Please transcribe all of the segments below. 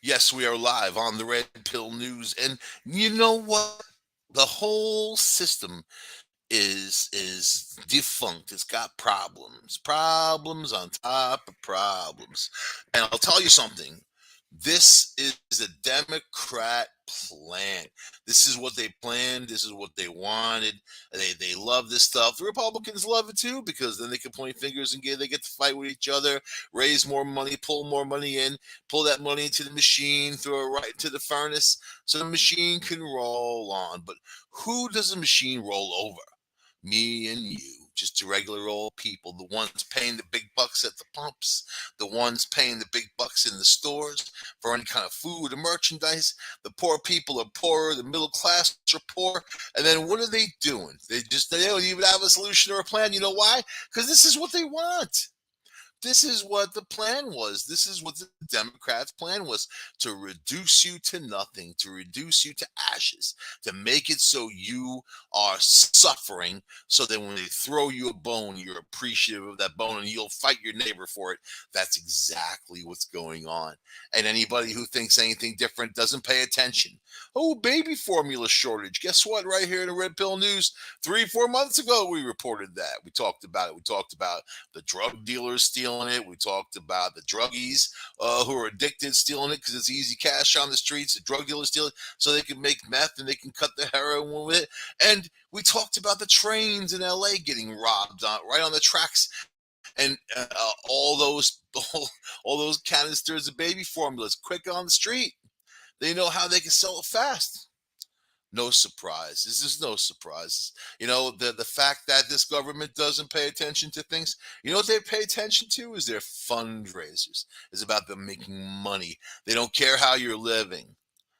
Yes, we are live on the Red Pill News, and you know what? The whole system is defunct. It's got problems, problems on top of problems. And I'll tell you something. This is a Democrat plan. This is what they planned. This is what they wanted. They love this stuff. The Republicans love it too because then they can point fingers and they get to fight with each other, raise more money, pull more money in, pull that money into the machine, throw it right into the furnace, so the machine can roll on. But who does the machine roll over? Me and you, just the regular old people, the ones paying the big bucks at the pumps, the ones paying the big bucks in the stores for any kind of food or merchandise. The poor people are poorer, the middle class are poor, and then what are they doing? They don't even have a solution or a plan. You know why? Because this is what they want. This is what the plan was. This is what the Democrats' plan was, to reduce you to nothing, to reduce you to ashes, to make it so you are suffering, so that when they throw you a bone, you're appreciative of that bone and you'll fight your neighbor for it. That's exactly what's going on. And anybody who thinks anything different doesn't pay attention. Oh, baby formula shortage. Guess what? Right here in the Red Pill News, 3, 4 months ago, we reported that. We talked about it. We talked about the drug dealers stealing it. We talked about the druggies who are addicted stealing it because it's easy cash on the streets. The drug dealers steal it so they can make meth and they can cut the heroin with it. And we talked about the trains in LA getting robbed right on the tracks, and all those canisters of baby formulas quick on the street. They know how they can sell it fast. No surprises. There's no surprises. The fact that this government doesn't pay attention to things. You know what they pay attention to is their fundraisers. It's about them making money. They don't care how you're living.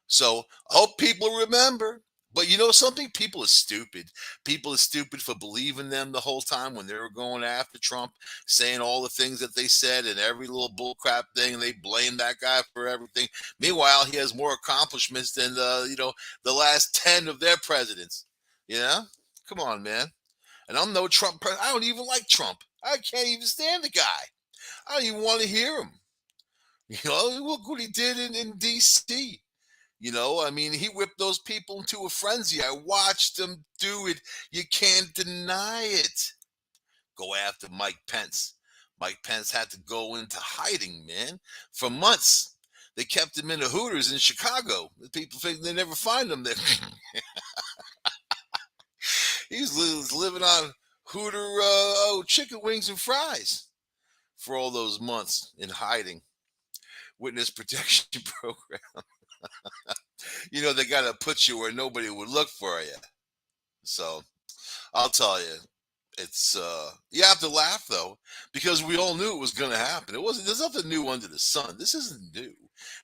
So I hope people remember. But you know something? People are stupid. People are stupid for believing them the whole time when they were going after Trump, saying all the things that they said and every little bullcrap thing. And they blame that guy for everything. Meanwhile, he has more accomplishments than the last 10 of their presidents. You know? Come on, man. And I'm no Trump. I don't even like Trump. I can't even stand the guy. I don't even want to hear him. Look what he did in D.C. I mean, he whipped those people into a frenzy. I watched him do it. You can't deny it. Go after Mike Pence. Mike Pence had to go into hiding, man, for months. They kept him in the Hooters in Chicago. The people think they never find him there. He's living on Hooter chicken wings and fries for all those months in hiding. Witness protection program. They got to put you where nobody would look for you. So I'll tell you, it's you have to laugh though, because we all knew it was going to happen. It wasn't. There's nothing new under the sun. This isn't new.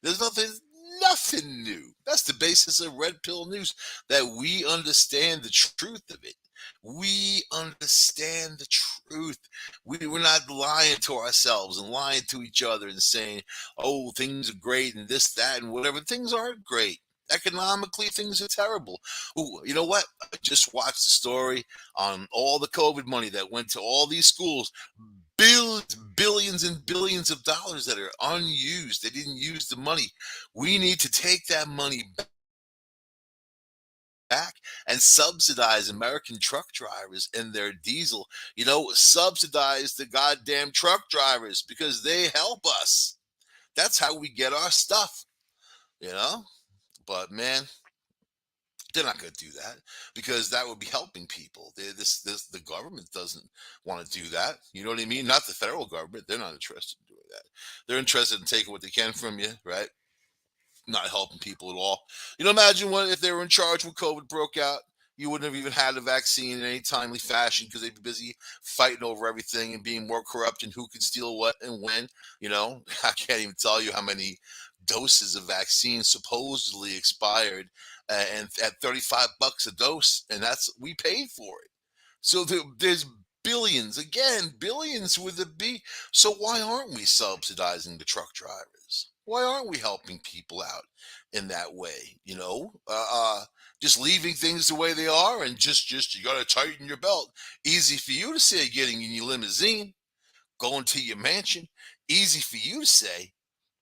There's nothing new. That's the basis of Red Pill News, that we understand the truth of it. We understand the truth. We're not lying to ourselves and lying to each other and saying, oh, things are great and this, that, and whatever. Things aren't great. Economically, things are terrible. Ooh, you know what? I just watched the story on all the COVID money that went to all these schools. Billions and billions of dollars that are unused. They didn't use the money. We need to take that money back and subsidize American truck drivers and their diesel. Subsidize the goddamn truck drivers because they help us. That's how we get our stuff, you know? But man, they're not going to do that because that would be helping people. The government doesn't want to do that. You know what I mean? Not the federal government. They're not interested in doing that. They're interested in taking what they can from you, right? Not helping people at all. Imagine if they were in charge when COVID broke out. You wouldn't have even had a vaccine in any timely fashion because they'd be busy fighting over everything and being more corrupt and who can steal what and when. I can't even tell you how many doses of vaccine supposedly expired, and at $35 a dose, and that's we paid for it. So there's billions, again, billions with a B. So why aren't we subsidizing the truck drivers? Why aren't we helping people out in that way? Just leaving things the way they are, and just you got to tighten your belt. Easy for you to say, getting in your limousine, going to your mansion. Easy for you to say.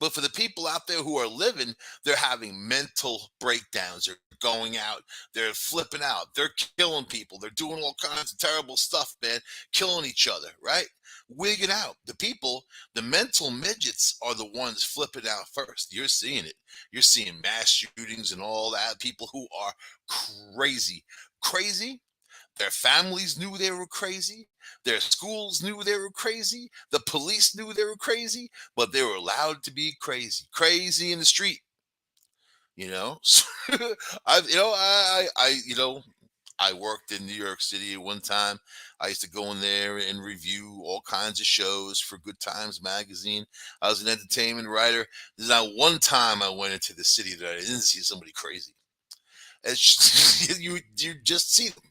But for the people out there who are living, they're having mental breakdowns. They're going out, they're flipping out, they're killing people, they're doing all kinds of terrible stuff, man, killing each other, right? Wigging out. The people, the mental midgets are the ones flipping out first. You're seeing it. You're seeing mass shootings and all that. People who are crazy. Crazy. Their families knew they were crazy. Their schools knew they were crazy. The police knew they were crazy, but they were allowed to be crazy. Crazy in the street, you know. I've, I worked in New York City at one time. I used to go in there and review all kinds of shows for Good Times magazine. I was an entertainment writer. There's not one time I went into the city that I didn't see somebody crazy. It's you just see them.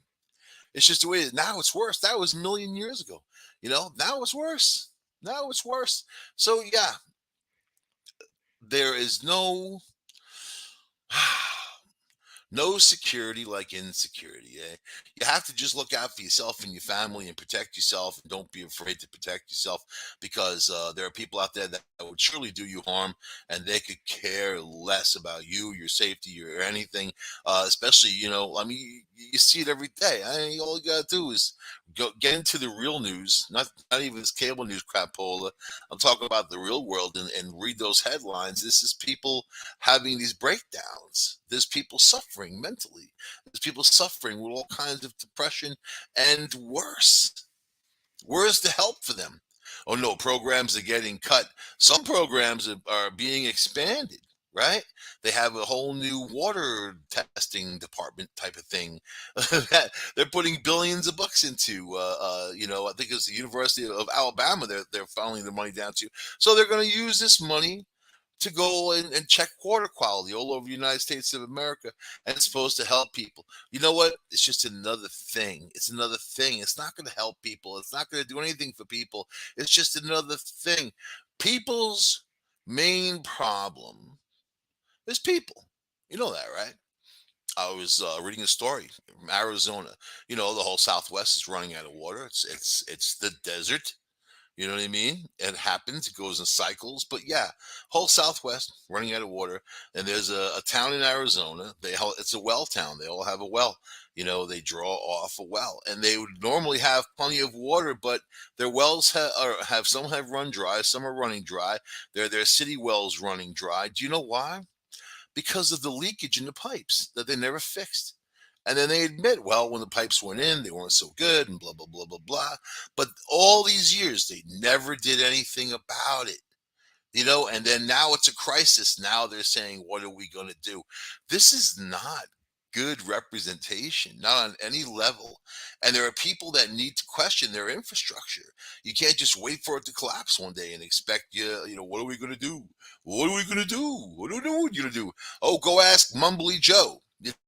It's just the way it is. Now it's worse. That was a million years ago. Now it's worse. Now it's worse. So yeah, there is no no security like insecurity. You have to just look out for yourself and your family and protect yourself. And don't be afraid to protect yourself because there are people out there that would surely do you harm and they could care less about you, your safety, or anything. Especially, I mean, you see it every day. All you got to do is go get into the real news, not even this cable news crapola. I'm talking about the real world and read those headlines. This is people having these breakdowns. There's people suffering mentally. There's people suffering with all kinds of depression and worse. Where's the help for them? Oh no, programs are getting cut. Some programs are being expanded, right? They have a whole new water testing department type of thing that they're putting billions of bucks into. I think it's the University of Alabama. They're funneling the money down to. So they're going to use this money to go and check water quality all over the United States of America, and it's supposed to help people. You know what? It's just another thing. It's another thing. It's not going to help people. It's not going to do anything for people. It's just another thing. People's main problem is people. You know that, right? I was reading a story from Arizona. The whole Southwest is running out of water. It's the desert. You know what I mean? It happens. It goes in cycles. But yeah, whole Southwest running out of water. And there's a town in Arizona. It's a well town. They all have a well. They draw off a well, and they would normally have plenty of water, but their wells have some have run dry, some are running dry. Their city wells running dry. Do you know why? Because of the leakage in the pipes that they never fixed. And then they admit, well, when the pipes went in, they weren't so good and blah, blah, blah, blah, blah. But all these years, they never did anything about it. And then now it's a crisis. Now they're saying, what are we going to do? This is not good representation, not on any level. And there are people that need to question their infrastructure. You can't just wait for it to collapse one day and expect what are we going to do? What are we going to do? What are we going to do? Oh, go ask Mumbly Joe.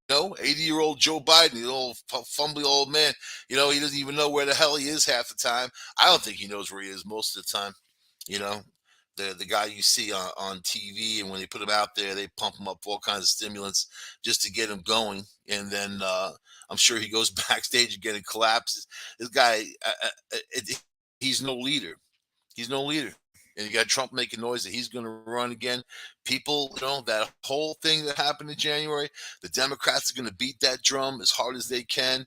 80-year-old Joe Biden, the old fumbly old man. He doesn't even know where the hell he is half the time. I don't think he knows where he is most of the time. You know, the guy you see on TV, and when they put him out there, they pump him up with all kinds of stimulants just to get him going, and then I'm sure he goes backstage again and collapses. This guy, he's no leader. He's no leader. And you got Trump making noise that he's going to run again. People, that whole thing that happened in January, the Democrats are going to beat that drum as hard as they can,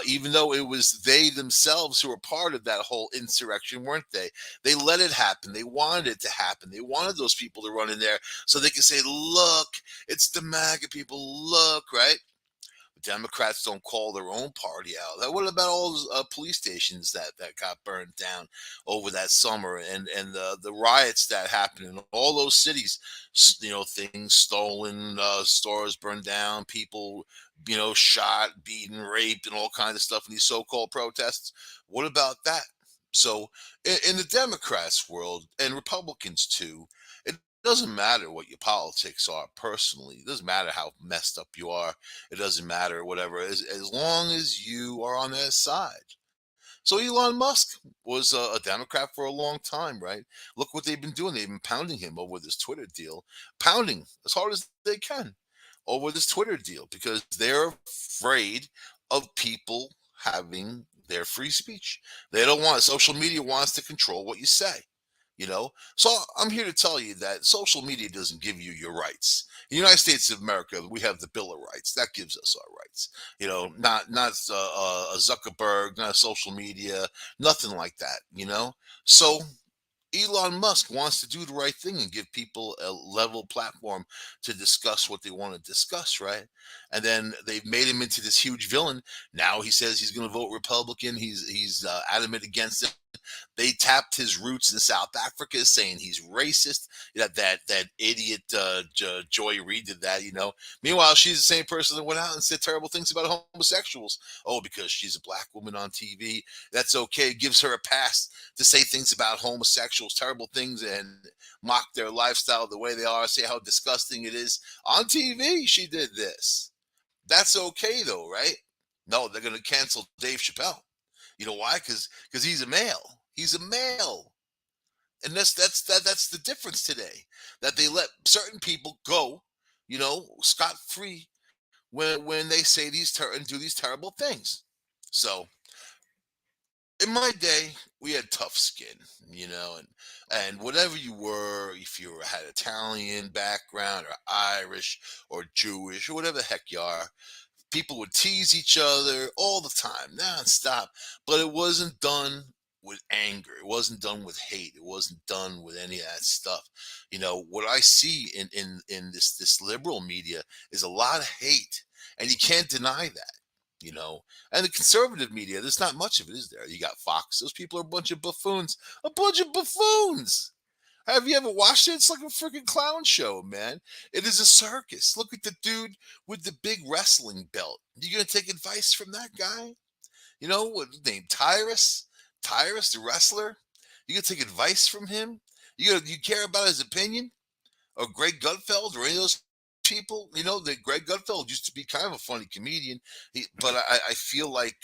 even though it was they themselves who were part of that whole insurrection, weren't they? They let it happen. They wanted it to happen. They wanted those people to run in there so they could say, look, it's the MAGA people, look, right? Democrats don't call their own party out. What about all those police stations that got burned down over that summer, and the riots that happened in all those cities? Things stolen, stores burned down, people shot, beaten, raped, and all kinds of stuff in these so-called protests. What about that? So in the Democrats' world, and Republicans too, it doesn't matter what your politics are personally. It doesn't matter how messed up you are. It doesn't matter, whatever, as long as you are on their side. So Elon Musk was a Democrat for a long time, right? Look what they've been doing. They've been pounding him over this Twitter deal, pounding as hard as they can over this Twitter deal because they're afraid of people having their free speech. They don't want social media wants to control what you say. So I'm here to tell you that social media doesn't give you your rights. In the United States of America, we have the Bill of Rights that gives us our rights. Not a Zuckerberg, not social media, nothing like that. So Elon Musk wants to do the right thing and give people a level platform to discuss what they want to discuss, right? And then they've made him into this huge villain. Now he says he's going to vote Republican. He's adamant against it. They tapped his roots in South Africa, saying he's racist. That idiot Joy Reid did that. Meanwhile, she's the same person that went out and said terrible things about homosexuals. Oh, because she's a black woman on TV, that's okay. It gives her a pass to say things about homosexuals, terrible things, and mock their lifestyle the way they are. Say how disgusting it is on TV. She did this. That's okay though, right? No, they're going to cancel Dave Chappelle. You know why? Because he's a male. He's a male, and that's the difference today. That they let certain people go, scot free when they say and do these terrible things. So in my day, we had tough skin, and whatever you were, if you had Italian background or Irish or Jewish or whatever the heck you are, people would tease each other all the time, nonstop. But it wasn't done with anger. It wasn't done with hate. It wasn't done with any of that stuff. What I see in this liberal media is a lot of hate, and you can't deny that. You know, and the conservative media, there's not much of it, is there? You got Fox. Those people are a bunch of buffoons. A bunch of buffoons. Have you ever watched it? It's like a freaking clown show, man. It is a circus. Look at the dude with the big wrestling belt. You gonna take advice from that guy? What his name? Tyrus? Tyrus, the wrestler? You gonna take advice from him? You care about his opinion? Or Greg Gutfeld or any of those people? That Greg Gutfeld used to be kind of a funny comedian, but I feel like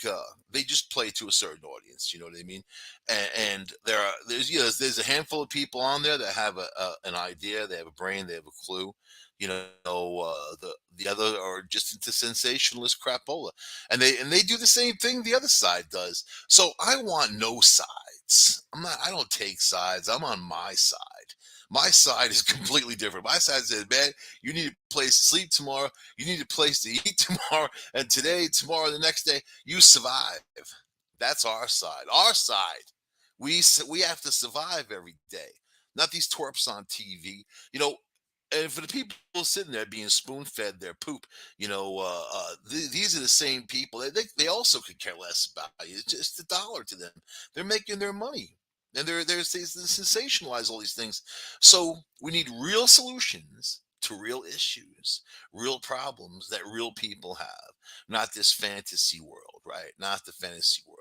they just play to a certain audience. You know what I mean? And there's a handful of people on there that have an idea, they have a brain, they have a clue. The other are just into sensationalist crapola, and they do the same thing the other side does. So I want no sides. I don't take sides. I'm on my side. My side is completely different. My side says, man, you need a place to sleep tomorrow. You need a place to eat tomorrow. And today, tomorrow, the next day, you survive. That's our side. Our side. We have to survive every day. Not these twerps on TV. And for the people sitting there being spoon fed their poop, these are the same people. They also could care less about you. It's just a dollar to them. They're making their money, and they sensationalize all these things. So we need real solutions to real issues, real problems that real people have, not this fantasy world, right? Not the fantasy world.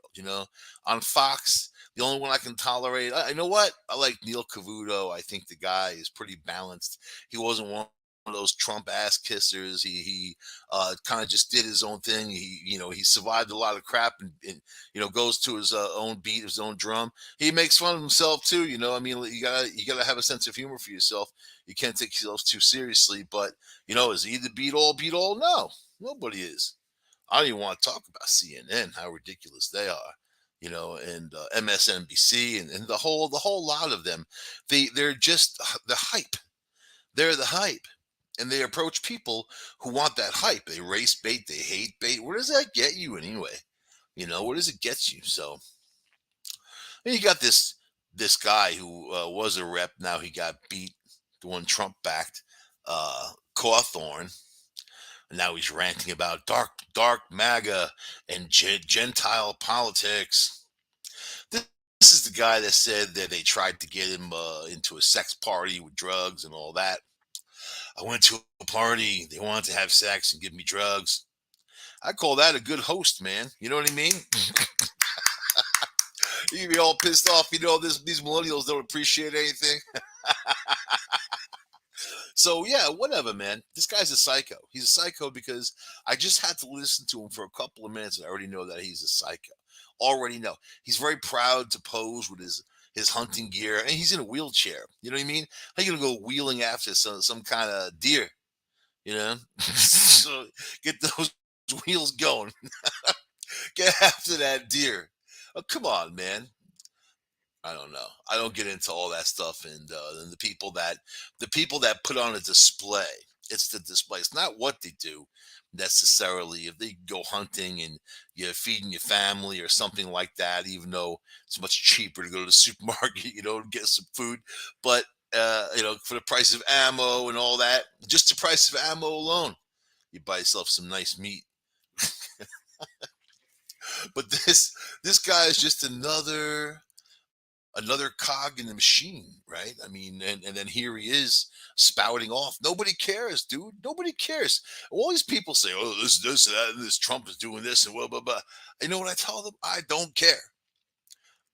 On Fox, the only one I can tolerate. You know what? I like Neil Cavuto. I think the guy is pretty balanced. He wasn't one of those Trump ass kissers. He kind of just did his own thing. He survived a lot of crap and goes to his own beat, his own drum. He makes fun of himself too. I mean, you gotta have a sense of humor for yourself. You can't take yourself too seriously. But is he the beat all? Beat all? No, nobody is. I don't even want to talk about CNN, how ridiculous they are, and MSNBC and the whole lot of them. They're just the hype. They're the hype, and they approach people who want that hype. They race bait, they hate bait. Where does that get you anyway? Where does it get you? So, and you got this guy who was a rep. Now he got beat. The one Trump backed, Cawthorn. Now he's ranting about dark MAGA and Gentile politics. This is the guy that said that they tried to get him into a sex party with drugs and all that. I went to a party. They wanted to have sex and give me drugs. I call that a good host, man. You know what I mean? You'd be all pissed off. These millennials don't appreciate anything. So yeah, whatever, man. This guy's a psycho. He's a psycho because I just had to listen to him for a couple of minutes and I already know that he's a psycho. Already know. He's very proud to pose with his hunting gear, and he's in a wheelchair. You know what I mean? How you gonna go wheeling after some kind of deer? So get those wheels going. Get after that deer. Oh, come on, man. I don't know. I don't get into all that stuff, and the people that put on a display. It's the display. It's not what they do necessarily. If they go hunting and you're feeding your family or something like that, even though it's much cheaper to go to the supermarket, and get some food. But for the price of ammo and all that, just the price of ammo alone, you buy yourself some nice meat. But this guy is just another cog in the machine, right? I mean, and then here he is spouting off. Nobody cares, dude. Nobody cares. All these people say, "Oh, this, that, and this Trump is doing this and blah blah blah." You know what I tell them? I don't care.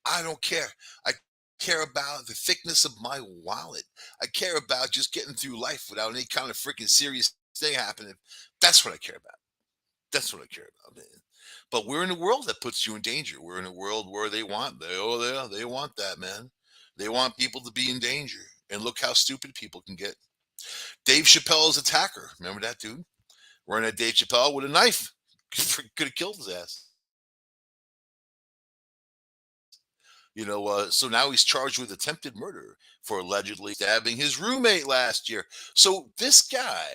I don't care. I care about the thickness of my wallet. I care about just getting through life without any kind of freaking serious thing happening. That's what I care about. That's what I care about, man. But we're in a world that puts you in danger. We're in a world where they want that, man. They want people to be in danger. And look how stupid people can get. Dave Chappelle's attacker. Remember that dude? Running at Dave Chappelle with a knife. Could have killed his ass. So now he's charged with attempted murder for allegedly stabbing his roommate last year. So this guy,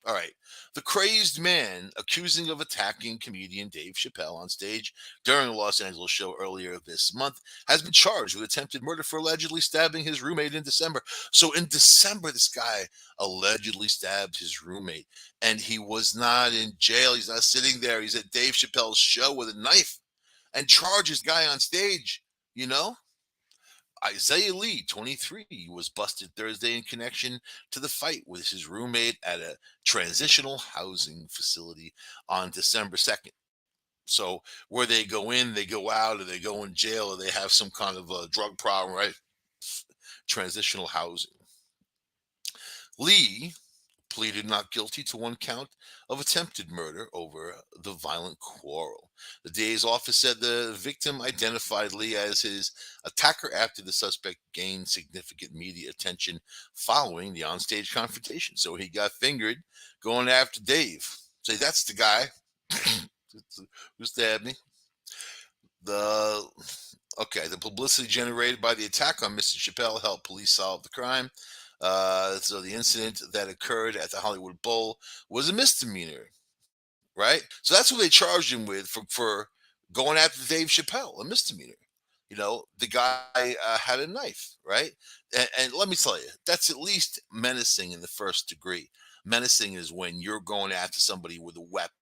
all right, the crazed man accusing of attacking comedian Dave Chappelle on stage during a Los Angeles show earlier this month has been charged with attempted murder for allegedly stabbing his roommate in December. So in December, this guy allegedly stabbed his roommate, and he was not in jail. He's not sitting there. He's at Dave Chappelle's show with a knife and charges guy on stage. You know, Isaiah Lee, 23, was busted Thursday in connection to the fight with his roommate at a transitional housing facility on December 2nd. So, where they go in, they go out, or they go in jail, or they have some kind of a drug problem, right? Transitional housing. Lee pleaded not guilty to one count of attempted murder over the violent quarrel. The DA's office said the victim identified Lee as his attacker after the suspect gained significant media attention following the onstage confrontation. So he got fingered going after Dave. Say, that's the guy who stabbed me. The the publicity generated by the attack on Mr. Chappelle helped police solve the crime. So the incident that occurred at the Hollywood Bowl was a misdemeanor, right? So that's what they charged him with for going after Dave Chappelle, a misdemeanor. The guy had a knife, right? And let me tell you, that's at least menacing in the first degree. Menacing is when you're going after somebody with a weapon.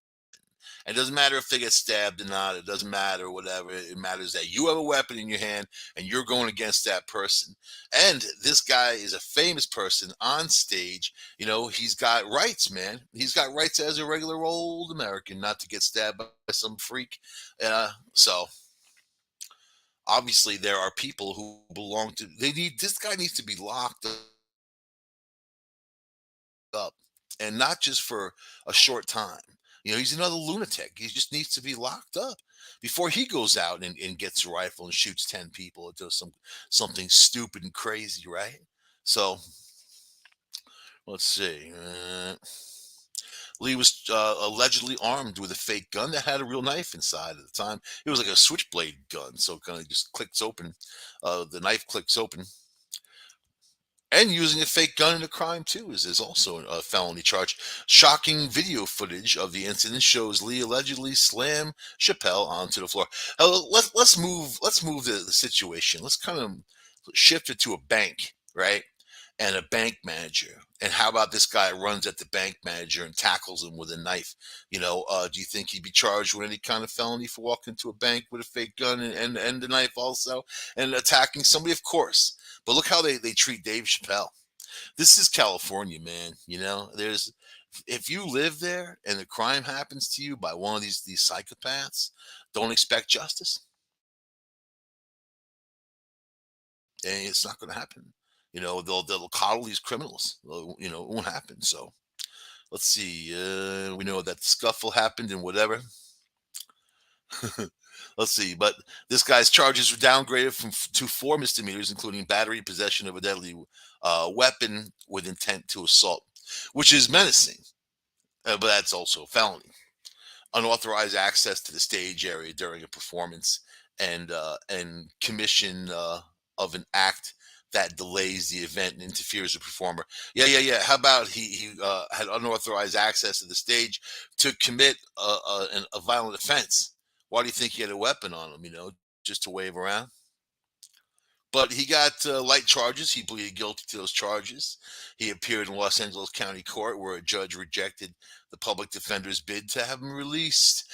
It doesn't matter if they get stabbed or not. It doesn't matter, whatever. It matters that you have a weapon in your hand and you're going against that person. And this guy is a famous person on stage. He's got rights, man. He's got rights as a regular old American, not to get stabbed by some freak. So obviously there are people who belong to. This guy needs to be locked up, and not just for a short time. He's another lunatic. He just needs to be locked up before he goes out and gets a rifle and shoots 10 people or does something stupid and crazy, right? So let's see. Lee was allegedly armed with a fake gun that had a real knife inside at the time. It was like a switchblade gun, so it kind of just clicks open. The knife clicks open. And using a fake gun in a crime too is also a felony charge. Shocking video footage of the incident shows Lee allegedly slam Chappelle onto the floor. Let's move the situation. Let's kind of shift it to a bank, right? And a bank manager. And how about this guy runs at the bank manager and tackles him with a knife? Do you think he'd be charged with any kind of felony for walking into a bank with a fake gun and the knife also and attacking somebody? Of course. But look how they treat Dave Chappelle. This is California, man. There's if you live there and the crime happens to you by one of these psychopaths, don't expect justice. And it's not going to happen. They'll coddle these criminals. It won't happen. So let's see. We know that the scuffle happened and whatever. Let's see. But this guy's charges were downgraded to 4 misdemeanors, including battery, possession of a deadly weapon with intent to assault, which is menacing. But that's also a felony. Unauthorized access to the stage area during a performance and commission of an act that delays the event and interferes with performer. Yeah, yeah, yeah. How about he had unauthorized access to the stage to commit a violent offense? Why do you think he had a weapon on him? Just to wave around. But he got light charges. He pleaded guilty to those charges. He appeared in Los Angeles County Court, where a judge rejected the public defender's bid to have him released.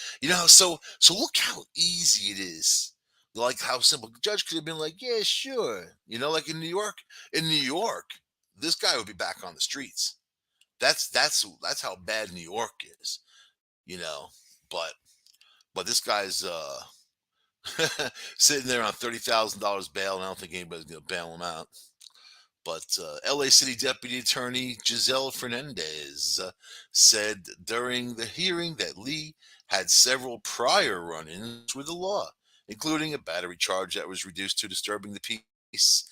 So look how easy it is. Like how simple. The judge could have been like, "Yeah, sure." Like in New York. In New York, this guy would be back on the streets. That's how bad New York is. You know, but this guy's sitting there on $30,000 bail, and I don't think anybody's going to bail him out. But LA City Deputy Attorney Giselle Fernandez said during the hearing that Lee had several prior run ins with the law, including a battery charge that was reduced to disturbing the peace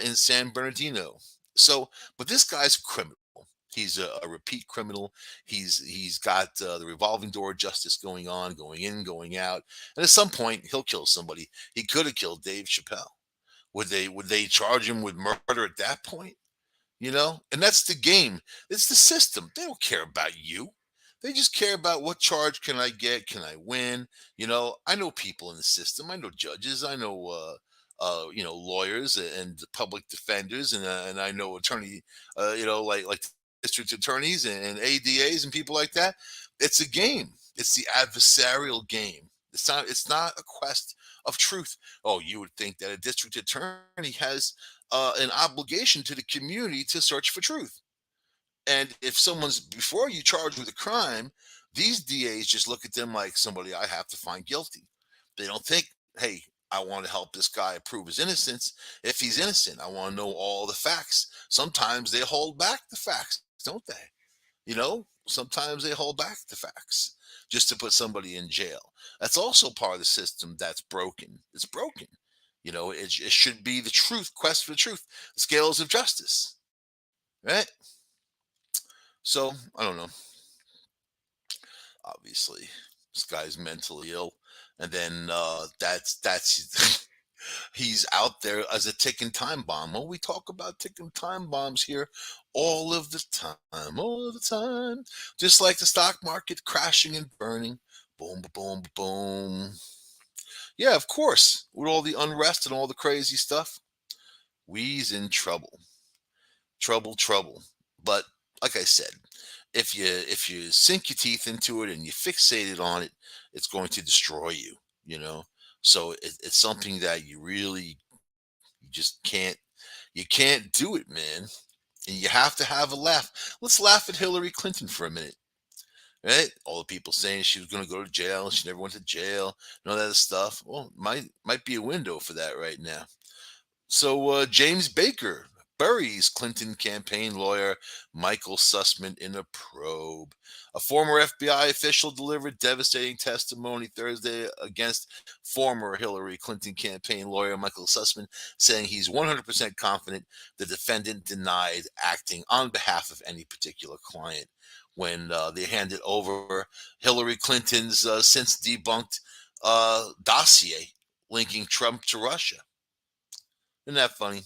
in San Bernardino. But this guy's a criminal. He's a repeat criminal. He's got the revolving door justice going in, going out, and at some point he'll kill somebody. He could have killed Dave Chappelle. Would they charge him with murder at that point? And that's the game. It's the system. They don't care about you. They just care about what charge can I get? Can I win? I know people in the system. I know judges. I know lawyers and public defenders, and I know attorney, like district attorneys and ADAs and people like that. It's a game. It's the adversarial game. It's not a quest of truth. Oh, you would think that a district attorney has an obligation to the community to search for truth. And if someone's before you charged with a crime, these DAs just look at them like somebody I have to find guilty. They don't think, hey, I want to help this guy prove his innocence. If he's innocent, I want to know all the facts. Sometimes they hold back the facts, don't they? Sometimes they hold back the facts just to put somebody in jail. That's also part of the system that's broken. It's broken. It should be the truth, quest for the truth, scales of justice, right? So I don't know. Obviously, this guy's mentally ill, and then that's he's out there as a ticking time bomb. Well, we talk about ticking time bombs here all of the time, all of the time. Just like the stock market crashing and burning. Boom, boom, boom. Yeah, of course. With all the unrest and all the crazy stuff, we's in trouble. Trouble, trouble. But like I said, if you sink your teeth into it and you fixated on it, it's going to destroy you. You know. So it's something that you just can't do it, man. And you have to have a laugh. Let's laugh at Hillary Clinton for a minute, right? All the people saying she was going to go to jail and she never went to jail and all that stuff. Well, might be a window for that right now. So James Baker buries Clinton campaign lawyer Michael Sussman in a probe. A former FBI official delivered devastating testimony Thursday against former Hillary Clinton campaign lawyer Michael Sussman, saying he's 100% confident the defendant denied acting on behalf of any particular client when they handed over Hillary Clinton's since debunked dossier linking Trump to Russia. Isn't that funny?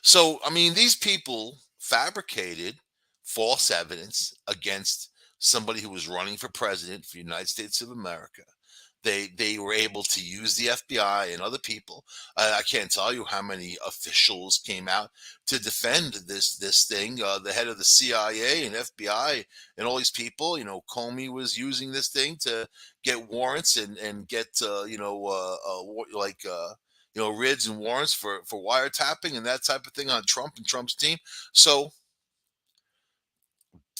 So, I mean, these people fabricated false evidence against somebody who was running for president for the United States of America. They were able to use the FBI and other people. I can't tell you how many officials came out to defend this thing. The head of the CIA and FBI and all these people. Comey was using this thing to get warrants and get rids and warrants for wiretapping and that type of thing on Trump and Trump's team. So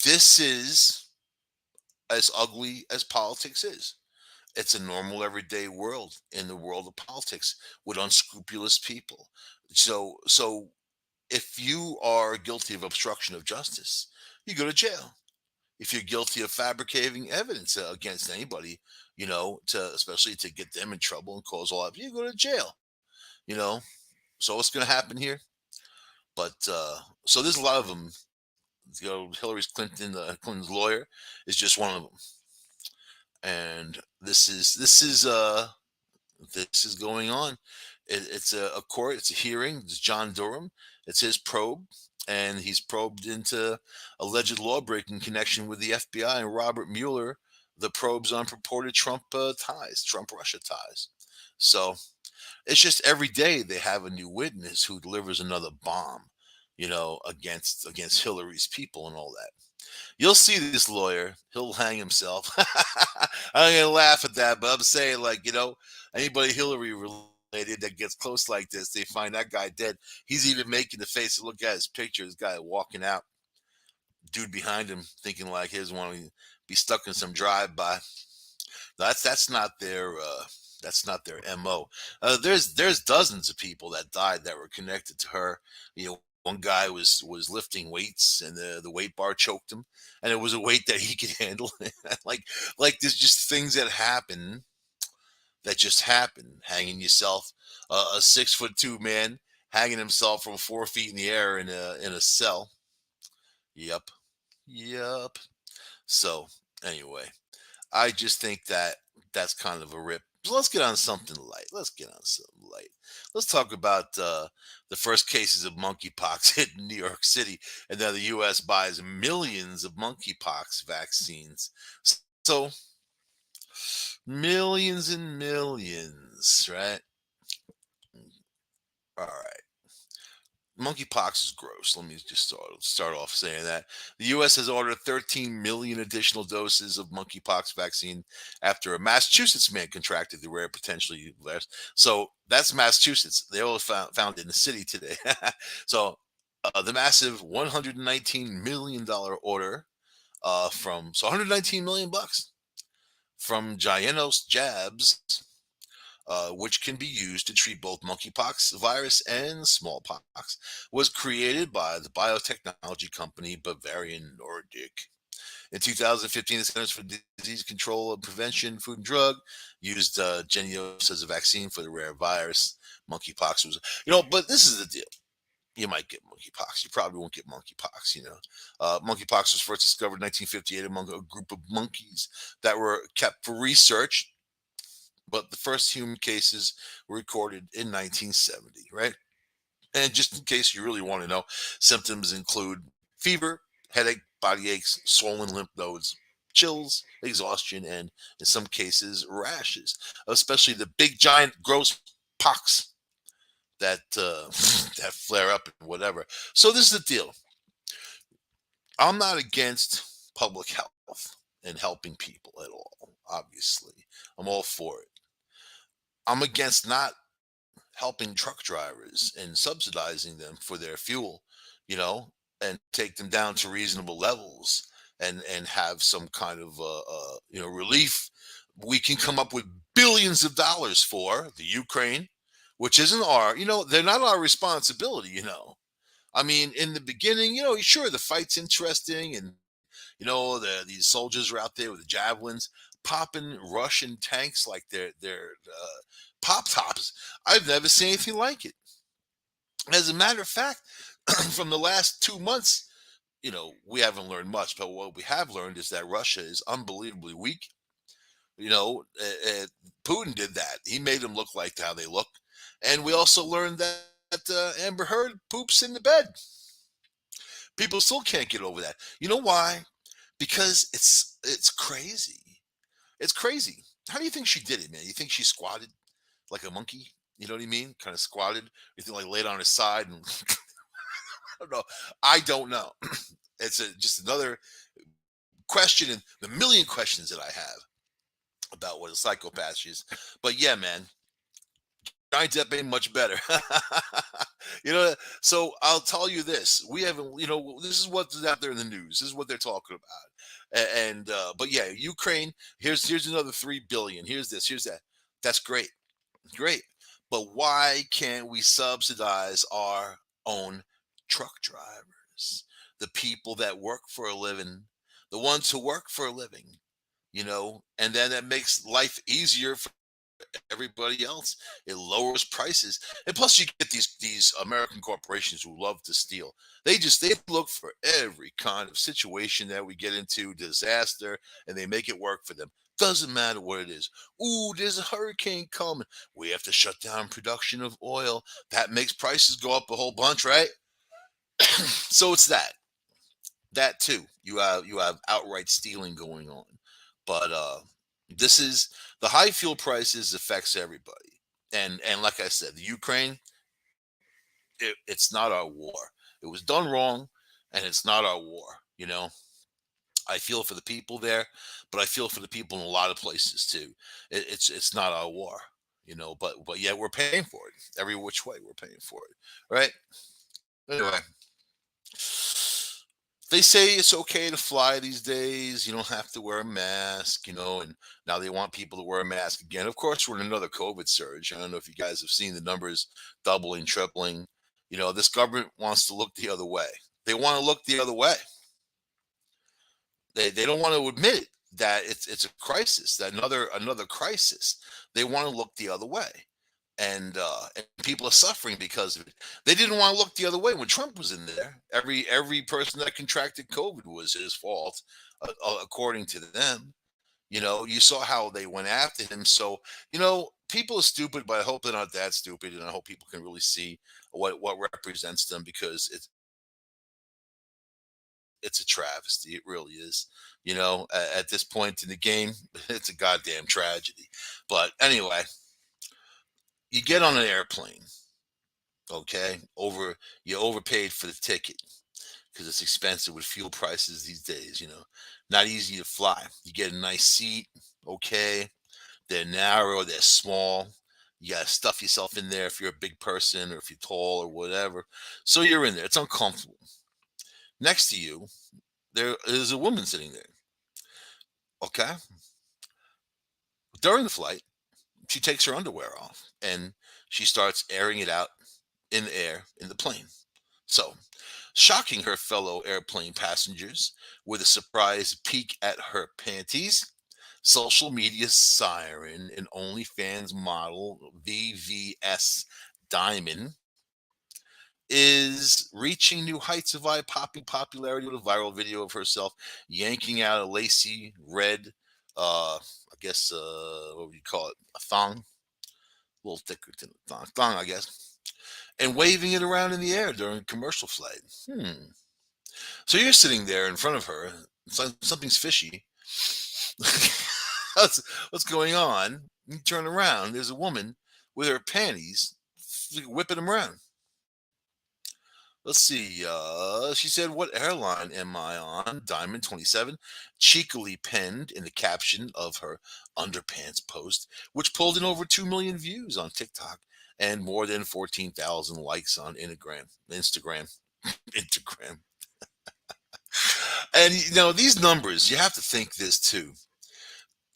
this is as ugly as politics is. It's a normal everyday world in the world of politics with unscrupulous people. So if you are guilty of obstruction of justice, you go to jail. If you're guilty of fabricating evidence against anybody, especially to get them in trouble and cause all that, you go to jail. You know, so what's going to happen here? But so there's a lot of them. Clinton's lawyer is just one of them, and this is going on. It's a court. It's a hearing. It's John Durham. It's his probe, and he's probed into alleged law breaking connection with the FBI and Robert Mueller. The probes on purported Trump ties, Trump Russia ties. So it's just every day they have a new witness who delivers another bomb, against Hillary's people and all that. You'll see this lawyer; he'll hang himself. I'm gonna laugh at that, but I'm saying, like, anybody Hillary related that gets close like this, they find that guy dead. He's even making the face. Look at his picture. This guy walking out, dude behind him, thinking like his want to be stuck in some drive-by. That's not their mo. There's dozens of people that died that were connected to her. One guy was lifting weights and the weight bar choked him, and it was a weight that he could handle. like there's just things that just happen. Hanging yourself, a 6'2" man hanging himself from 4 feet in the air in a cell. Yep, yep. So anyway, I just think that that's kind of a rip. So let's get on something light. Let's get on something light. Let's talk about the first cases of monkeypox hit New York City, and now the U.S. buys millions of monkeypox vaccines. So millions and millions, right? All right. Monkeypox is gross. Let me just start off saying that the U.S. has ordered 13 million additional doses of monkeypox vaccine after a Massachusetts man contracted the rare, potentially less. So that's Massachusetts. They all found it in the city today. So the massive 119 million dollar order from 119 million bucks from Gianos Jabs, which can be used to treat both monkeypox virus and smallpox, was created by the biotechnology company Bavarian Nordic. In 2015, the Centers for Disease Control and Prevention, Food and Drug used Genios as a vaccine for the rare virus. Monkeypox was, but this is the deal. You might get monkeypox. You probably won't get monkeypox. Monkeypox was first discovered in 1958 among a group of monkeys that were kept for research, but the first human cases were recorded in 1970, right? And just in case you really want to know, symptoms include fever, headache, body aches, swollen lymph nodes, chills, exhaustion, and in some cases, rashes, especially the big, giant, gross pox that that flare up and whatever. So this is the deal. I'm not against public health and helping people at all. Obviously, I'm all for it. I'm against not helping truck drivers and subsidizing them for their fuel, and take them down to reasonable levels and have some kind of relief. We can come up with billions of dollars for the Ukraine, which isn't they're not our. I mean, in the beginning, sure, the fight's interesting, and these soldiers are out there with the javelins popping Russian tanks like they're pop tops. I've never seen anything like it. As a matter of fact, from the last 2 months, we haven't learned much, but what we have learned is that Russia is unbelievably weak. Putin did that. He made them look like how they look. And we also learned that Amber Heard poops in the bed. People still can't get over that. You know why? Because it's crazy. It's crazy. How do you think she did it, man? You think she squatted like a monkey? You know what I mean? Kind of squatted. You think like laid on her side and I don't know. I don't know. It's just another question in the million questions that I have about what a psychopath is. But yeah, man, Johnny Depp ain't much better. you know, so I'll tell you this. We haven't, this is what's out there in the news. This is what they're talking about. And but yeah, Ukraine, here's another 3 billion. Here's this, here's that. That's great. Great. But why can't we subsidize our own truck drivers? The people that work for a living, the ones who work for a living, and then that makes life easier for everybody else. It lowers prices, and plus you get these American corporations who love to steal. They look for every kind of situation that we get into, disaster, and they make it work for them. Doesn't matter what it is. Ooh, there's a hurricane coming. We have to shut down production of oil. That makes prices go up a whole bunch, right? So it's that too. You have outright stealing going on. But this is the high fuel prices affects everybody. And like I said, the Ukraine, it's not our war. It was done wrong, and it's not our war. I feel for the people there, but I feel for the people in a lot of places too. It's not our war, but yeah, we're paying for it every which way. We're paying for it, right? Anyway, they say it's okay to fly these days. You don't have to wear a mask, and now they want people to wear a mask again. Of course, we're in another COVID surge. I don't know if you guys have seen the numbers doubling, tripling. This government wants to look the other way. They want to look the other way. They don't want to admit it, that it's a crisis, that another crisis. They want to look the other way, and people are suffering because of it. They didn't want to look the other way when Trump was in there. Every person that contracted COVID was his fault, according to them. You saw how they went after him. So people are stupid, but I hope they're not that stupid, and I hope people can really see what represents them, because it's a travesty. It really is. At this point in the game, it's a goddamn tragedy. But anyway, you get on an airplane, okay? You overpaid for the ticket because it's expensive with fuel prices these days. Not easy to fly. You get a nice seat, okay? They're narrow, they're small. You gotta stuff yourself in there if you're a big person or if you're tall or whatever. So you're in there. It's uncomfortable. Next to you, there is a woman sitting there. Okay. During the flight, she takes her underwear off and she starts airing it out in the air in the plane. So, shocking her fellow airplane passengers with a surprise peek at her panties, social media siren and OnlyFans model VVS Diamond is reaching new heights of eye-popping popularity with a viral video of herself yanking out a lacy red, I guess, what would you call it? A thong, a little thicker than a thong, I guess, and waving it around in the air during a commercial flight. So you're sitting there in front of her. Something's fishy. what's going on? You turn around. There's a woman with her panties whipping them around. Let's see. She said, "What airline am I on?" Diamond 27 cheekily penned in the caption of her underpants post, which pulled in over 2 million views on TikTok and more than 14,000 likes on Instagram. Instagram. And these numbers, you have to think this too.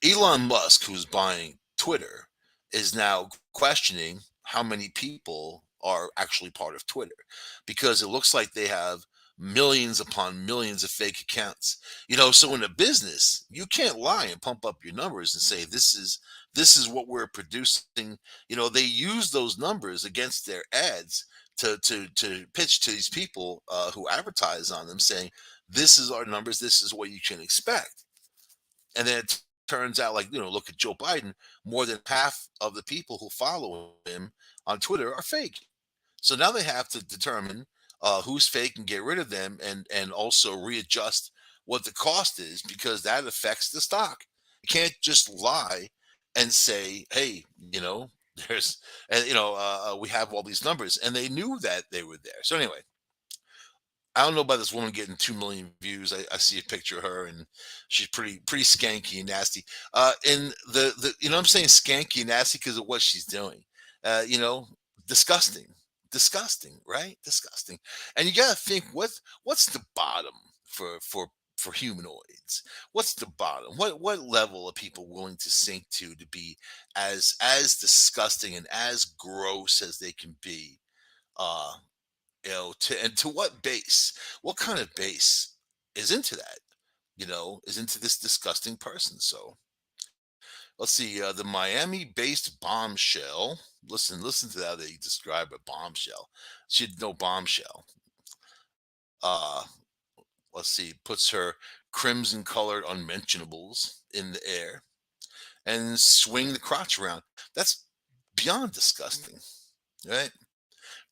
Elon Musk, who's buying Twitter, is now questioning how many people are actually part of Twitter, because it looks like they have millions upon millions of fake accounts. So in a business, you can't lie and pump up your numbers and say this is what we're producing. They use those numbers against their ads to pitch to these people who advertise on them, saying this is our numbers, this is what you can expect. And then it turns out, like, look at Joe Biden. More than half of the people who follow him on Twitter are fake. So now they have to determine who's fake and get rid of them, and also readjust what the cost is, because that affects the stock. You can't just lie and say, hey, there's, and we have all these numbers, and they knew that they were there. So anyway, I don't know about this woman getting 2 million views. I see a picture of her, and she's pretty skanky and nasty. And the I'm saying skanky and nasty because of what she's doing. Uh, you know, disgusting, disgusting, right? Disgusting. And you got to think, what's the bottom for humanoids? What's the bottom? What level are people willing to sink to be as disgusting and as gross as they can be? Uh, to what base, what kind of base is into that, is into this disgusting person. So let's see, the Miami based bombshell. Listen to how they describe a bombshell. She had no bombshell. uh let's see, puts her crimson colored unmentionables in the air. and swing the crotch around. That's beyond disgusting, right?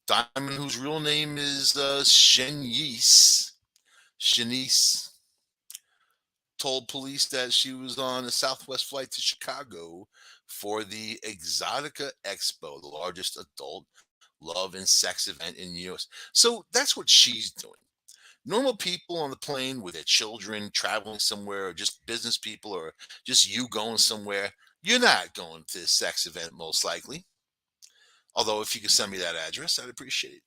Diamond, whose real name is Shanice, told police that she was on a Southwest flight to Chicago for the Exotica Expo, the largest adult love and sex event in the US. So that's what she's doing. Normal people on the plane with their children traveling somewhere, or just business people, or just you going somewhere, you're not going to a sex event most likely. Although, if you could send me that address, I'd appreciate it.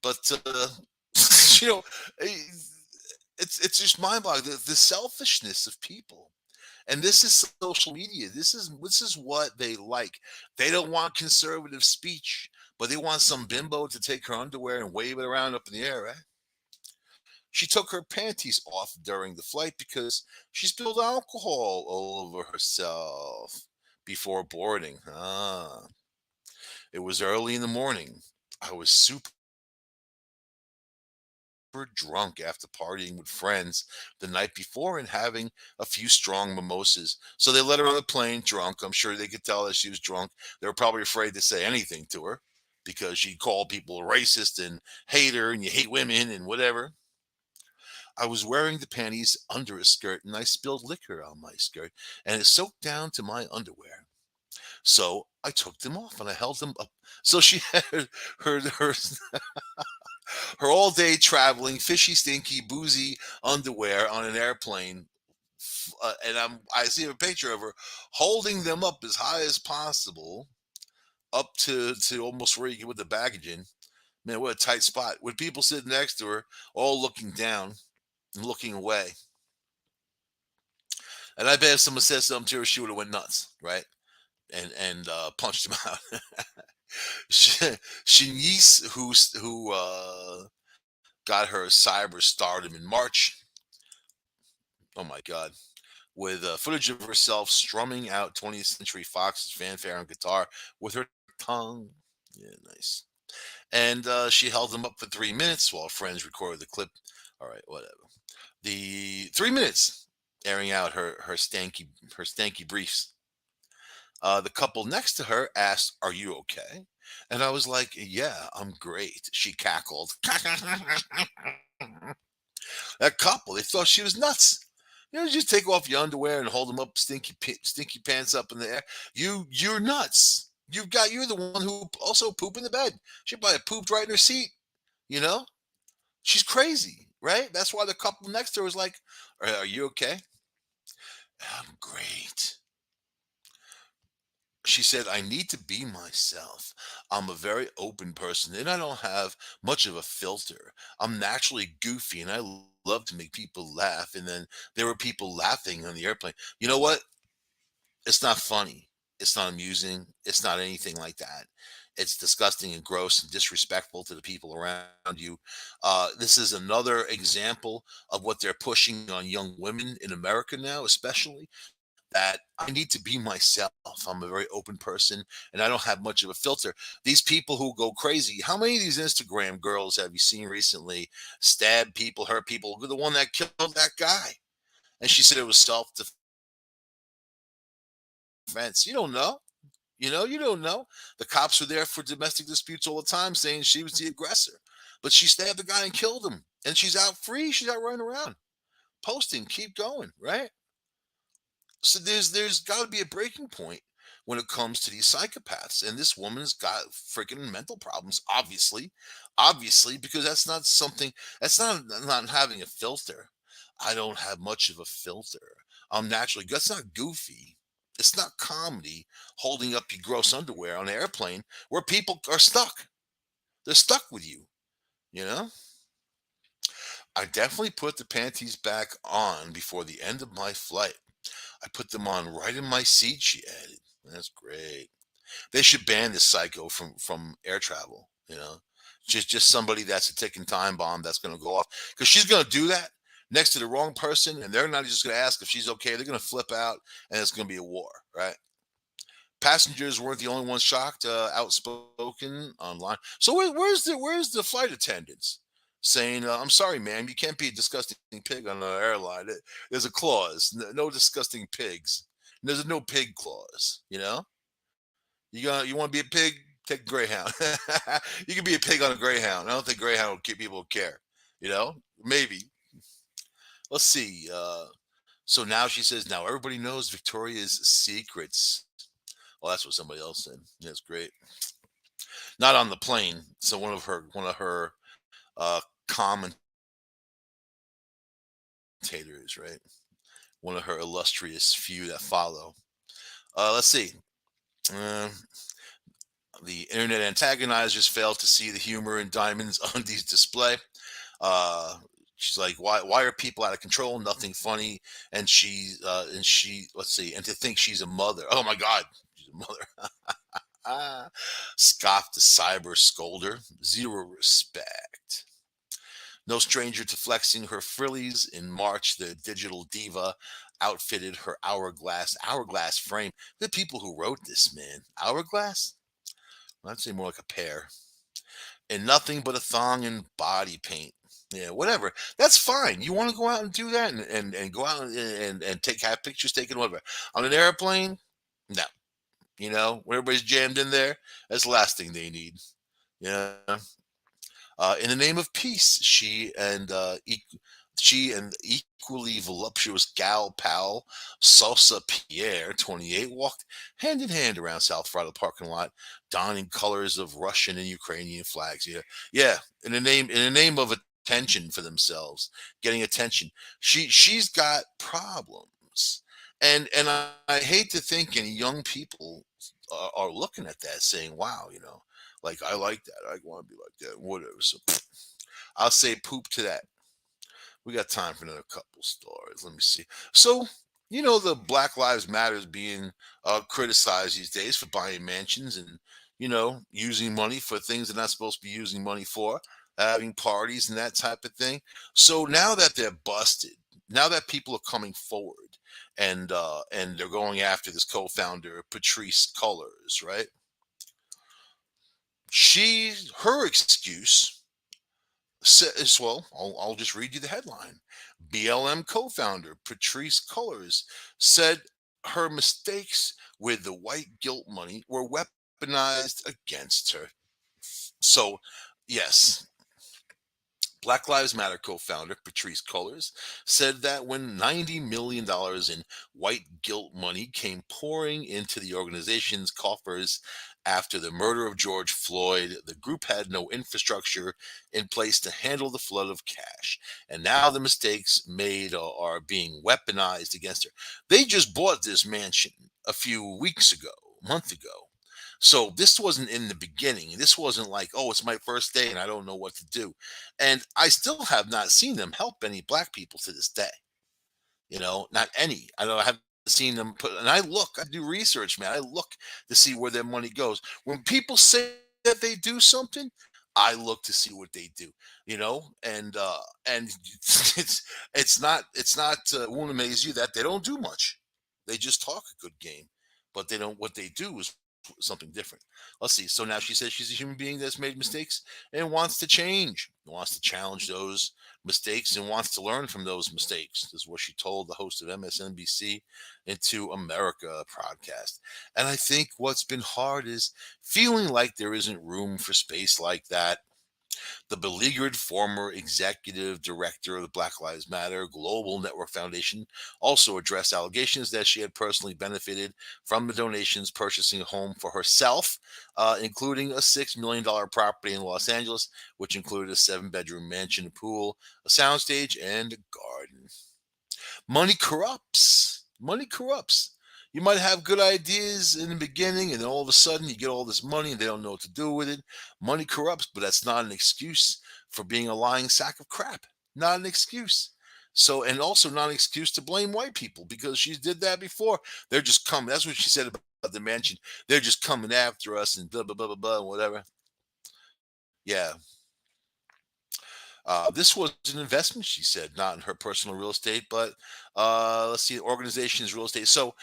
But you know, eh, it's just mind-boggling, the selfishness of people. And this is social media. This is what they like. They don't want conservative speech, but they want some bimbo to take her underwear and wave it around up in the air, right? She took her panties off during the flight because she spilled alcohol all over herself before boarding. It was early in the morning. I was super drunk after partying with friends the night before and having a few strong mimosas. So they let her on the plane drunk. I'm sure they could tell that she was drunk. They were probably afraid to say anything to her because she called people a racist and hater and you hate women and whatever. I was wearing the panties under a skirt and I spilled liquor on my skirt and it soaked down to my underwear. So I took them off and I held them up. So she had her her all day traveling, fishy, stinky, boozy underwear on an airplane. And I see a picture of her holding them up as high as possible, up to almost where you can put the baggage in. Man, what a tight spot. With people sitting next to her, all looking down and looking away. And I bet if someone said something to her, she would have went nuts, right? And punched him out. Shanice, who got her cyber stardom in March. Oh my God! With footage of herself strumming out 20th Century Fox's fanfare on guitar with her tongue. Yeah, nice. And she held them up for 3 minutes while friends recorded the clip. All right, whatever. The 3 minutes airing out her stanky briefs. The couple next to her asked, "Are you okay?" And I was like, "Yeah, I'm great." She cackled. That couple, they thought she was nuts. Just take off your underwear and hold them up, stinky pants up in the air. You're nuts. You're the one who also pooped in the bed. She probably pooped right in her seat. You know, she's crazy, right? That's why the couple next to her was like, "Are you okay?" I'm great. She said, "I need to be myself. I'm a very open person and I don't have much of a filter. I'm naturally goofy and I love to make people laugh." And then there were people laughing on the airplane. You know what? It's not funny. It's not amusing. It's not anything like that. It's disgusting and gross and disrespectful to the people around you. This is another example of what they're pushing on young women in America now, especially that I need to be myself. I'm a very open person and I don't have much of a filter. These people who go crazy, how many of these Instagram girls have you seen recently stab people, hurt people? The one that killed that guy. And she said it was self defense. You don't know. You don't know. The cops were there for domestic disputes all the time saying she was the aggressor. But she stabbed the guy and killed him. And she's out free. She's out running around, posting, keep going, right? So there's got to be a breaking point when it comes to these psychopaths, and this woman's got freaking mental problems, obviously, because that's not having a filter. I don't have much of a filter. I'm naturally, that's not goofy. It's not comedy holding up your gross underwear on an airplane where people are stuck. They're stuck with you, you know? I definitely put the panties back on before the end of my flight. I put them on right in my seat, she added. That's great. They should ban this psycho from air travel, you know? Just somebody that's a ticking time bomb that's gonna go off. Because she's gonna do that next to the wrong person, and they're not just gonna ask if she's okay. They're gonna flip out and it's gonna be a war, right? Passengers weren't the only ones shocked, outspoken online. So where's the flight attendants saying, "I'm sorry, ma'am, you can't be a disgusting pig on an airline. There's a clause, no disgusting pigs." There's no pig clause. You want to be a pig? Take a greyhound. You can be a pig on a greyhound. I don't think greyhound will keep people will care. Maybe. Let's see. So now she says, now everybody knows Victoria's secrets. Well, that's what somebody else said. That's great. Not on the plane. So one of her commentators, right? One of her illustrious few that follow. Let's see. Uh, the internet antagonizers failed to see the humor in Diamond's undies display. Uh, she's like, why are people out of control? Nothing funny. And she let's see, and to think she's a mother. Oh my God, she's a mother. Scoffed the cyber scolder. Zero respect. No stranger to flexing her frillies. In March, the digital diva outfitted her hourglass frame. The people who wrote this, man, hourglass. Well, I'd say more like a pear. And nothing but a thong and body paint. Yeah, whatever. That's fine. You want to go out and do that and go out and have pictures taken, whatever. On an airplane, no. When everybody's jammed in there, that's the last thing they need. Yeah. In the name of peace, she and equally voluptuous gal pal Salsa Pierre, 28, walked hand in hand around South Florida parking lot, donning colors of Russian and Ukrainian flags. Yeah, yeah. In the name of attention for themselves, getting attention. She's got problems, and I hate to think any young people are looking at that saying, "Wow, like I like that. I want to be like that. Whatever." So I'll say poop to that. We got time for another couple stories. Let me see. So, the Black Lives Matters being criticized these days for buying mansions and, using money for things they're not supposed to be using money for, having parties and that type of thing. So now that they're busted, now that people are coming forward and they're going after this co-founder, Patrice Cullors, right? Her excuse says, well, I'll just read you the headline. BLM co founder Patrice Cullors said her mistakes with the white guilt money were weaponized against her. So, yes, Black Lives Matter co founder Patrice Cullors said that when $90 million in white guilt money came pouring into the organization's coffers after the murder of George Floyd, the group had no infrastructure in place to handle the flood of cash. And now the mistakes made are being weaponized against her. They just bought this mansion a few weeks ago, a month ago. So this wasn't in the beginning. This wasn't like, oh, it's my first day and I don't know what to do. And I still have not seen them help any black people to this day. Not any. I haven't seen them put. And I do research, man. I look to see where their money goes. When people say that they do something, I look to see what they do. And it's not won't amaze you that they don't do much. They just talk a good game, but they don't. What they do is something different. Let's see. So now she says she's a human being that's made mistakes and wants to change, wants to challenge those mistakes and wants to learn from those mistakes. This is what she told the host of MSNBC Into America podcast. And I think what's been hard is feeling like there isn't room for space like that. The beleaguered former executive director of the Black Lives Matter Global Network Foundation also addressed allegations that she had personally benefited from the donations purchasing a home for herself, including a $6 million property in Los Angeles, which included a 7-bedroom mansion, a pool, a soundstage, and a garden. Money corrupts. Money corrupts. You might have good ideas in the beginning, and then all of a sudden you get all this money and they don't know what to do with it. Money corrupts, but that's not an excuse for being a lying sack of crap. Not an excuse. So, and also not an excuse to blame white people because she did that before. They're just coming. That's what she said about the mansion. They're just coming after us and blah, blah, blah, blah, blah, whatever. Yeah, this was an investment, she said, not in her personal real estate, but let's see, organization's real estate. So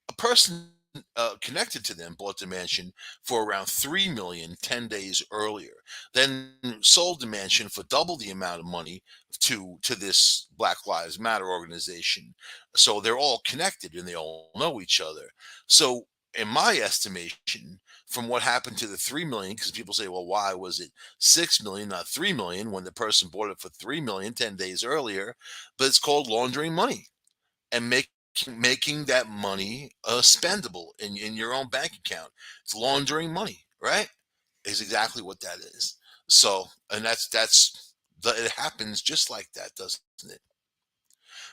a person connected to them bought the mansion for around 3 million 10 days earlier, then sold the mansion for double the amount of money to this Black Lives Matter organization. So they're all connected and they all know each other. So in my estimation, from what happened to the 3 million, because people say, well, why was it 6 million, not 3 million, when the person bought it for 3 million 10 days earlier? But it's called laundering money and making that money spendable in your own bank account. It's laundering money, right? Is exactly what that is. So, and it happens just like that, doesn't it?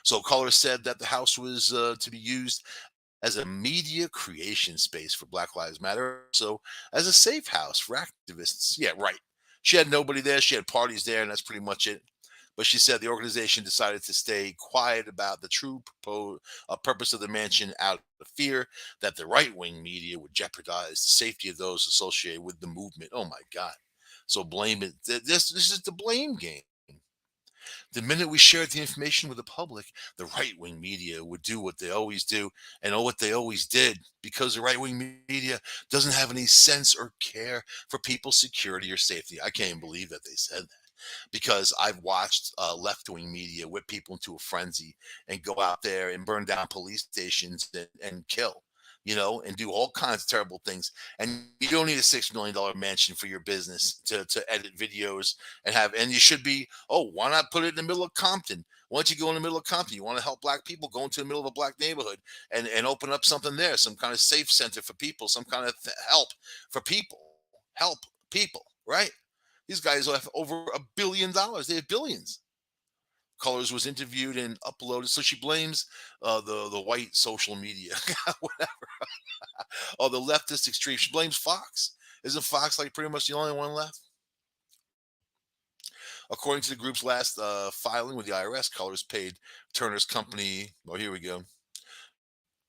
So, Color said that the house was to be used as a media creation space for Black Lives Matter, so as a safe house for activists. Yeah, right. She had nobody there. She had parties there, and that's pretty much it. But she said the organization decided to stay quiet about the true purpose of the mansion out of fear that the right wing media would jeopardize the safety of those associated with the movement. Oh my God. So blame it. This is the blame game. The minute we shared the information with the public, the right wing media would do what they always do and what they always did, because the right wing media doesn't have any sense or care for people's security or safety. I can't even believe that they said that, because I've watched left wing media whip people into a frenzy and go out there and burn down police stations and kill, and do all kinds of terrible things. And you don't need a $6 million mansion for your business to edit videos and you should be, oh, why not put it in the middle of Compton? Why don't you go in the middle of Compton? You want to help black people, go into the middle of a black neighborhood and open up something there, some kind of safe center for people, some kind of help for people, help people, right? These guys have over $1 billion. They have billions. Colors was interviewed and uploaded, so she blames the white social media, or the leftist extreme. She blames Fox. Isn't Fox like pretty much the only one left? According to the group's last filing with the IRS, Colors paid Turner's company. Oh, here we go.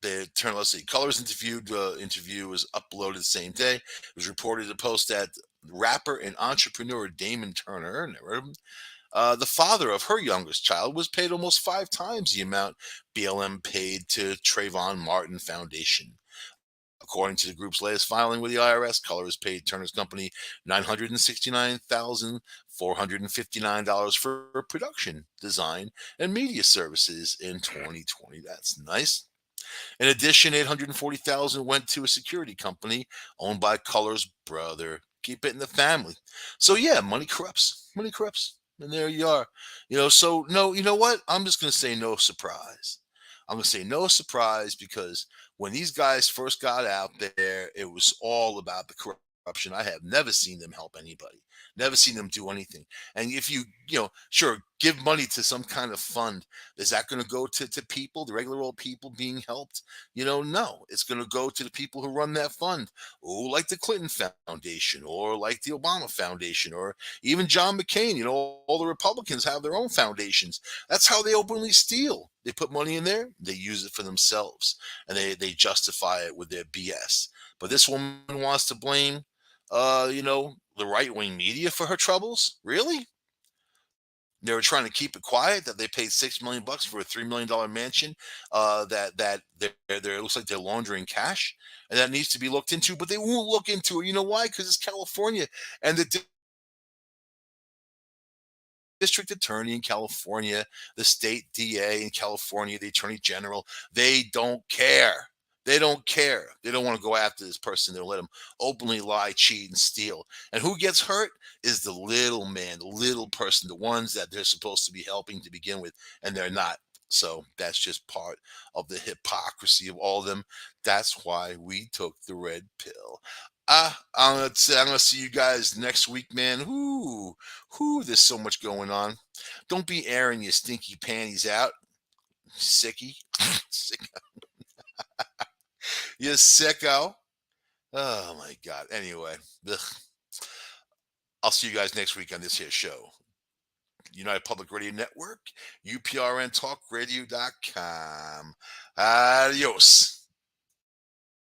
Let's see. Colors interview was uploaded the same day. It was reported to post that rapper and entrepreneur Damon Turner, never heard of him, the father of her youngest child, was paid almost 5 times the amount BLM paid to Trayvon Martin Foundation. According to the group's latest filing with the IRS, Colors paid Turner's company $969,459 for production, design, and media services in 2020. That's nice. In addition, 840,000 went to a security company owned by Color's brother. Keep it in the family. So yeah, money corrupts. Money corrupts. And there you are. So no, you know what? I'm just gonna say no surprise. I'm gonna say no surprise, because when these guys first got out there, it was all about the corruption. I have never seen them help anybody. Never seen them do anything. And if sure, give money to some kind of fund, is that going to go to people, the regular old people being helped? No, it's going to go to the people who run that fund. Oh, like the Clinton Foundation, or like the Obama Foundation, or even John McCain. All the Republicans have their own foundations. That's how they openly steal. They put money in there, they use it for themselves, and they justify it with their BS. But this woman wants to blame, the right wing media for her troubles. Really? They were trying to keep it quiet that they paid $6 million for a $3 million mansion. That it looks like they're laundering cash, and that needs to be looked into. But they won't look into it. You know why? Because it's California, and the district attorney in California, the state DA in California, the attorney general, they don't care. They don't care. They don't want to go after this person. They'll let him openly lie, cheat, and steal. And who gets hurt is the little man, the little person, the ones that they're supposed to be helping to begin with, and they're not. So that's just part of the hypocrisy of all of them. That's why we took the red pill. I'm gonna see you guys next week, man. There's so much going on. Don't be airing your stinky panties out, sicky. Sick, you sicko. Oh my god. Anyway, ugh. I'll see you guys next week on this here show. United Public Radio Network, UPRNTalkradio.com. Adios.